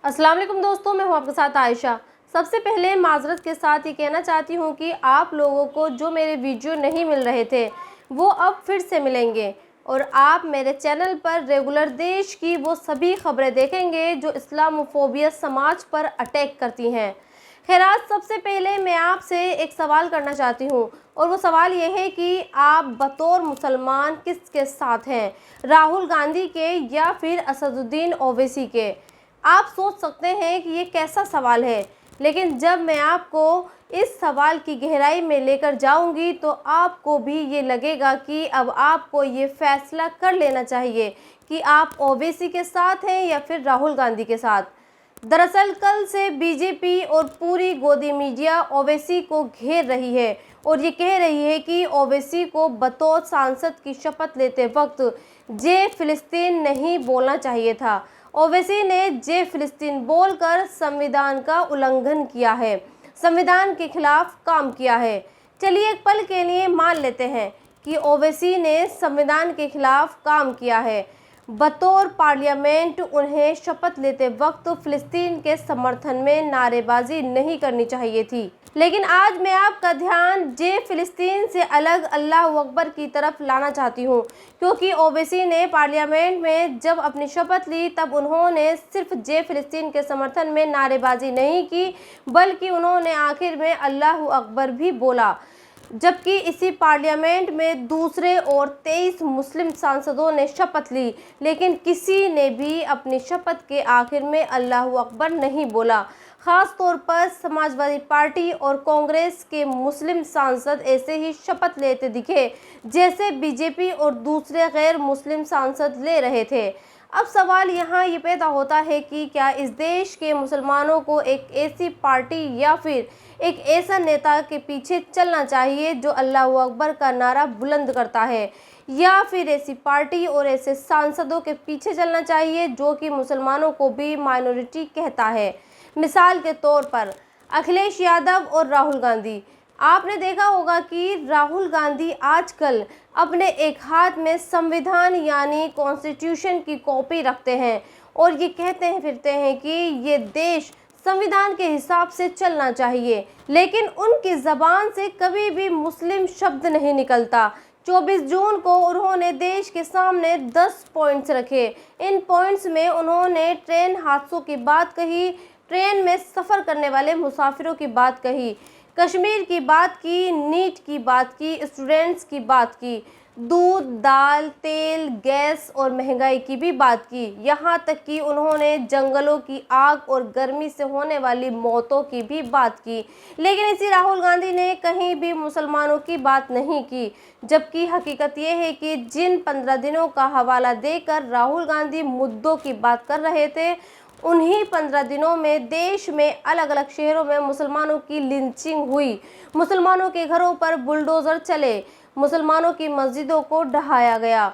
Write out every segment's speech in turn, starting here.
अस्सलाम वालेकुम दोस्तों, मैं हूं आपके साथ आयशा। सबसे पहले माज़रत के साथ ये कहना चाहती हूं कि आप लोगों को जो मेरे वीडियो नहीं मिल रहे थे वो अब फिर से मिलेंगे और आप मेरे चैनल पर रेगुलर देश की वो सभी खबरें देखेंगे जो इस्लामोफोबिया समाज पर अटैक करती हैं। खैर, आज सबसे पहले मैं आपसे एक सवाल करना चाहती हूँ और वो सवाल ये है कि आप बतौर मुसलमान किसके साथ हैं, राहुल गांधी के या फिर असदुद्दीन ओवैसी के। आप सोच सकते हैं कि ये कैसा सवाल है, लेकिन जब मैं आपको इस सवाल की गहराई में लेकर जाऊंगी तो आपको भी ये लगेगा कि अब आपको ये फैसला कर लेना चाहिए कि आप ओवैसी के साथ हैं या फिर राहुल गांधी के साथ। दरअसल कल से बीजेपी और पूरी गोदी मीडिया ओवैसी को घेर रही है और ये कह रही है कि ओवैसी को बतौर सांसद की शपथ लेते वक्त जय फिलिस्तीन नहीं बोलना चाहिए था। ओवैसी ने जय फिलिस्तीन बोलकर संविधान का उल्लंघन किया है, संविधान के खिलाफ काम किया है। चलिए एक पल के लिए मान लेते हैं कि ओवैसी ने संविधान के खिलाफ काम किया है। बतौर पार्लियामेंट उन्हें शपथ लेते वक्त फिलिस्तीन के समर्थन में नारेबाजी नहीं करनी चाहिए थी, लेकिन आज मैं आपका ध्यान जय फिलिस्तीन से अलग अल्लाह अकबर की तरफ लाना चाहती हूँ, क्योंकि ओवैसी ने पार्लियामेंट में जब अपनी शपथ ली तब उन्होंने सिर्फ जय फिलिस्तीन के समर्थन में नारेबाजी नहीं की, बल्कि उन्होंने आखिर में अल्लाह अकबर भी बोला। जबकि इसी पार्लियामेंट में दूसरे और 23 मुस्लिम सांसदों ने शपथ ली, लेकिन किसी ने भी अपनी शपथ के आखिर में अल्लाह अकबर नहीं बोला। ख़ास तौर पर समाजवादी पार्टी और कांग्रेस के मुस्लिम सांसद ऐसे ही शपथ लेते दिखे जैसे बीजेपी और दूसरे गैर मुस्लिम सांसद ले रहे थे। अब सवाल यहाँ ये पैदा होता है कि क्या इस देश के मुसलमानों को एक ऐसी पार्टी या फिर एक ऐसा नेता के पीछे चलना चाहिए जो अल्लाह अकबर का नारा बुलंद करता है, या फिर ऐसी पार्टी और ऐसे सांसदों के पीछे चलना चाहिए जो कि मुसलमानों को भी माइनॉरिटी कहता है। मिसाल के तौर पर अखिलेश यादव और राहुल गांधी। आपने देखा होगा कि राहुल गांधी आजकल अपने एक हाथ में संविधान यानी कॉन्स्टिट्यूशन की कॉपी रखते हैं और ये कहते फिरते हैं कि ये देश संविधान के हिसाब से चलना चाहिए, लेकिन उनकी ज़बान से कभी भी मुस्लिम शब्द नहीं निकलता। 24 जून को उन्होंने देश के सामने 10 पॉइंट्स रखे। इन पॉइंट्स में उन्होंने ट्रेन हादसों की बात कही, ट्रेन में सफ़र करने वाले मुसाफिरों की बात कही, कश्मीर की बात की, नीट की बात की, स्टूडेंट्स की बात की, दूध, दाल, तेल, गैस और महंगाई की भी बात की। यहाँ तक कि उन्होंने जंगलों की आग और गर्मी से होने वाली मौतों की भी बात की। लेकिन इसी राहुल गांधी ने कहीं भी मुसलमानों की बात नहीं की, जबकि हकीकत यह है कि जिन 15 दिनों का हवाला देकर राहुल गांधी मुद्दों की बात कर रहे थे, उन्हीं 15 दिनों में देश में अलग अलग शहरों में मुसलमानों की लिंचिंग हुई, मुसलमानों के घरों पर बुलडोज़र चले, मुसलमानों की मस्जिदों को ढहाया गया।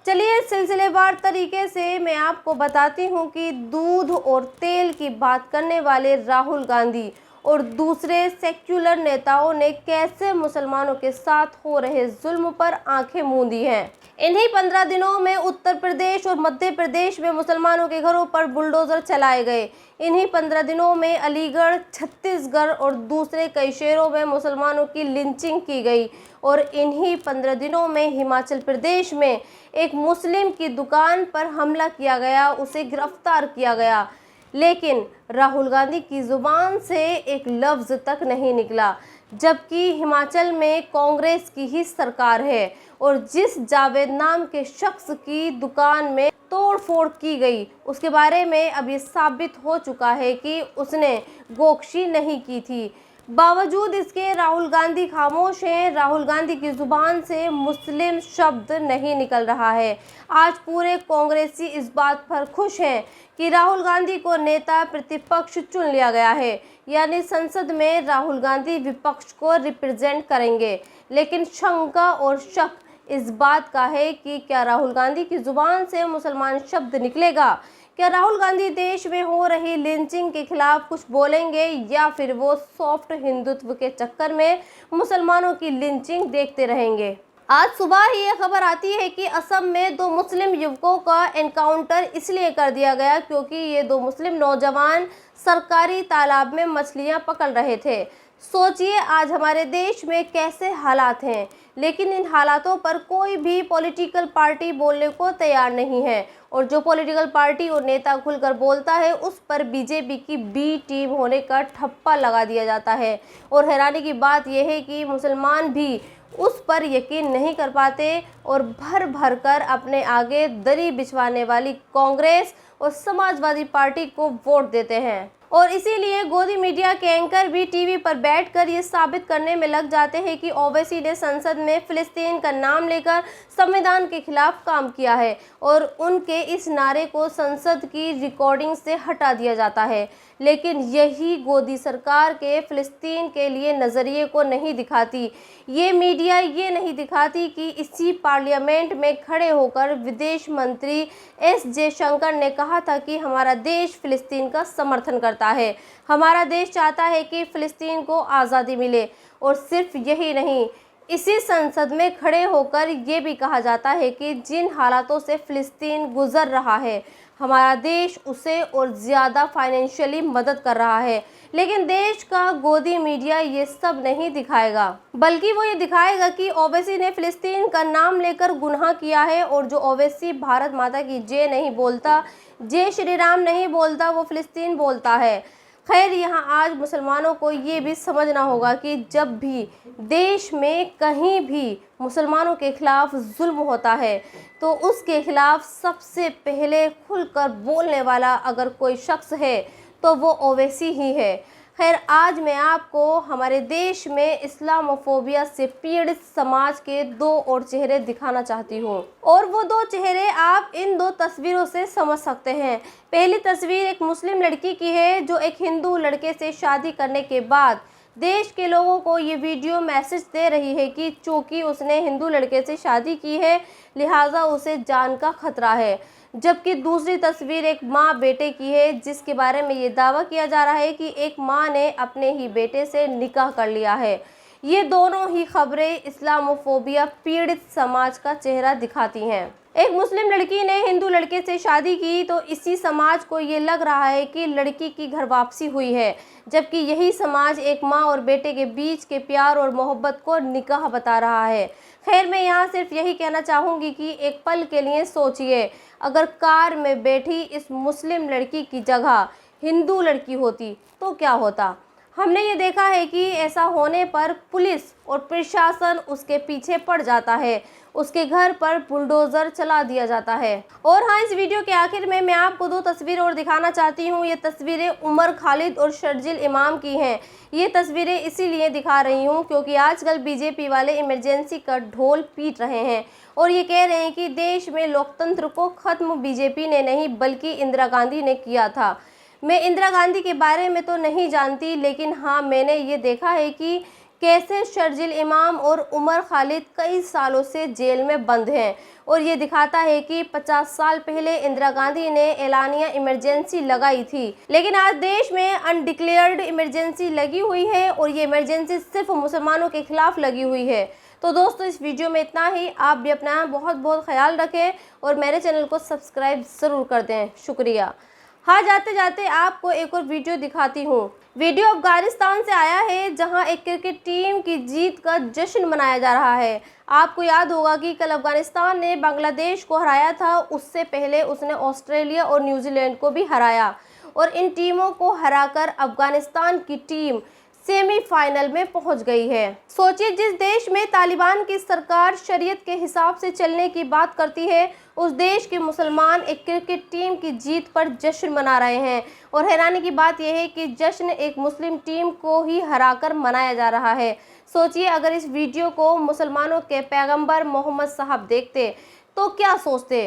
चलिए सिलसिलेवार तरीके से मैं आपको बताती हूँ कि दूध और तेल की बात करने वाले राहुल गांधी और दूसरे सेक्युलर नेताओं ने कैसे मुसलमानों के साथ हो रहे जुल्म पर आंखें मूंदी हैं। इन्हीं 15 दिनों में उत्तर प्रदेश और मध्य प्रदेश में मुसलमानों के घरों पर बुलडोज़र चलाए गए। इन्हीं 15 दिनों में अलीगढ़, छत्तीसगढ़ और दूसरे कई शहरों में मुसलमानों की लिंचिंग की गई और इन्हीं 15 दिनों में हिमाचल प्रदेश में एक मुस्लिम की दुकान पर हमला किया गया, उसे गिरफ्तार किया गया। लेकिन राहुल गांधी की ज़ुबान से एक लफ्ज़ तक नहीं निकला, जबकि हिमाचल में कांग्रेस की ही सरकार है और जिस जावेद नाम के शख्स की दुकान में तोड़फोड़ की गई उसके बारे में अब ये साबित हो चुका है कि उसने गोकशी नहीं की थी। बावजूद इसके राहुल गांधी खामोश हैं। राहुल गांधी की जुबान से मुस्लिम शब्द नहीं निकल रहा है। आज पूरे कांग्रेसी इस बात पर खुश हैं कि राहुल गांधी को नेता प्रतिपक्ष चुन लिया गया है, यानी संसद में राहुल गांधी विपक्ष को रिप्रेजेंट करेंगे। लेकिन शंका और शक इस बात का है कि क्या राहुल गांधी की जुबान से मुसलमान शब्द निकलेगा? क्या राहुल गांधी देश में हो रही लिंचिंग के खिलाफ कुछ बोलेंगे या फिर वो सॉफ्ट हिंदुत्व के चक्कर में मुसलमानों की लिंचिंग देखते रहेंगे? आज सुबह ही ये खबर आती है कि असम में दो मुस्लिम युवकों का एनकाउंटर इसलिए कर दिया गया क्योंकि ये दो मुस्लिम नौजवान सरकारी तालाब में मछलियां पकड़ रहे थे। सोचिए आज हमारे देश में कैसे हालात हैं, लेकिन इन हालातों पर कोई भी पॉलिटिकल पार्टी बोलने को तैयार नहीं है और जो पॉलिटिकल पार्टी और नेता खुलकर बोलता है उस पर बीजेपी की बी टीम होने का ठप्पा लगा दिया जाता है। और हैरानी की बात यह है कि मुसलमान भी उस पर यकीन नहीं कर पाते और भर भर कर अपने आगे दरी बिछवाने वाली कांग्रेस और समाजवादी पार्टी को वोट देते हैं। और इसीलिए गोदी मीडिया के एंकर भी टीवी पर बैठकर ये साबित करने में लग जाते हैं कि ओवैसी ने संसद में फिलिस्तीन का नाम लेकर संविधान के खिलाफ काम किया है और उनके इस नारे को संसद की रिकॉर्डिंग से हटा दिया जाता है। लेकिन यही गोदी सरकार के फिलिस्तीन के लिए नज़रिए को नहीं दिखाती। ये मीडिया ये नहीं दिखाती कि इसी पार्लियामेंट में खड़े होकर विदेश मंत्री एस जयशंकर ने कहा था कि हमारा देश फिलिस्तीन का समर्थन करता है, हमारा देश चाहता है कि फिलिस्तीन को आज़ादी मिले। और सिर्फ यही नहीं, इसी संसद में खड़े होकर ये भी कहा जाता है कि जिन हालातों से फिलिस्तीन गुजर रहा है हमारा देश उसे और ज़्यादा फाइनेंशियली मदद कर रहा है। लेकिन देश का गोदी मीडिया ये सब नहीं दिखाएगा, बल्कि वो ये दिखाएगा कि ओवैसी ने फिलिस्तीन का नाम लेकर गुनाह किया है और जो ओवैसी भारत माता की जय नहीं बोलता, जय श्री राम नहीं बोलता, वो फिलिस्तीन बोलता है। खैर यहाँ आज मुसलमानों को ये भी समझना होगा कि जब भी देश में कहीं भी मुसलमानों के खिलाफ जुल्म होता है तो उसके खिलाफ सबसे पहले खुलकर बोलने वाला अगर कोई शख्स है तो वो ओवैसी ही है। खैर आज मैं आपको हमारे देश में इस्लामोफोबिया से पीड़ित समाज के दो और चेहरे दिखाना चाहती हूँ और वो दो चेहरे आप इन दो तस्वीरों से समझ सकते हैं। पहली तस्वीर एक मुस्लिम लड़की की है जो एक हिंदू लड़के से शादी करने के बाद देश के लोगों को ये वीडियो मैसेज दे रही है कि चूँकि उसने हिंदू लड़के से शादी की है लिहाजा उसे जान का खतरा है। जबकि दूसरी तस्वीर एक माँ बेटे की है जिसके बारे में ये दावा किया जा रहा है कि एक माँ ने अपने ही बेटे से निकाह कर लिया है। ये दोनों ही खबरें इस्लामोफोबिया पीड़ित समाज का चेहरा दिखाती हैं। एक मुस्लिम लड़की ने हिंदू लड़के से शादी की तो इसी समाज को ये लग रहा है कि लड़की की घर वापसी हुई है, जबकि यही समाज एक माँ और बेटे के बीच के प्यार और मोहब्बत को निकाह बता रहा है। खैर मैं यहाँ सिर्फ यही कहना चाहूँगी कि एक पल के लिए सोचिए, अगर कार में बैठी इस मुस्लिम लड़की की जगह हिंदू लड़की होती तो क्या होता। हमने ये देखा है कि ऐसा होने पर पुलिस और प्रशासन उसके पीछे पड़ जाता है, उसके घर पर बुलडोज़र चला दिया जाता है। और हाँ, इस वीडियो के आखिर में मैं आपको दो तस्वीरें और दिखाना चाहती हूँ। ये तस्वीरें उमर खालिद और शर्जिल इमाम की हैं। ये तस्वीरें इसीलिए दिखा रही हूँ क्योंकि आजकल बीजेपी वाले इमरजेंसी का ढोल पीट रहे हैं और ये कह रहे हैं कि देश में लोकतंत्र को ख़त्म बीजेपी ने नहीं बल्कि इंदिरा गांधी ने किया था। मैं इंदिरा गांधी के बारे में तो नहीं जानती, लेकिन हाँ मैंने ये देखा है कि कैसे शर्जिल इमाम और उमर खालिद कई सालों से जेल में बंद हैं और ये दिखाता है कि 50 साल पहले इंदिरा गांधी ने एलानिया इमरजेंसी लगाई थी, लेकिन आज देश में अनडिक्लेयर्ड इमरजेंसी लगी हुई है और ये इमरजेंसी सिर्फ मुसलमानों के खिलाफ लगी हुई है। तो दोस्तों इस वीडियो में इतना ही। आप भी अपना बहुत बहुत ख्याल रखें और मेरे चैनल को सब्सक्राइब ज़रूर कर दें। शुक्रिया। हाँ जाते जाते आपको एक और वीडियो दिखाती हूँ। वीडियो अफगानिस्तान से आया है जहां एक क्रिकेट टीम की जीत का जश्न मनाया जा रहा है। आपको याद होगा कि कल अफगानिस्तान ने बांग्लादेश को हराया था, उससे पहले उसने ऑस्ट्रेलिया और न्यूजीलैंड को भी हराया और इन टीमों को हराकर अफगानिस्तान की टीम सेमीफाइनल में पहुंच गई है। सोचिए जिस देश में तालिबान की सरकार शरीयत के हिसाब से चलने की बात करती है उस देश के मुसलमान एक क्रिकेट टीम की जीत पर जश्न मना रहे हैं और हैरानी की बात यह है कि जश्न एक मुस्लिम टीम को ही हराकर मनाया जा रहा है। सोचिए अगर इस वीडियो को मुसलमानों के पैगंबर मोहम्मद साहब देखते तो क्या सोचते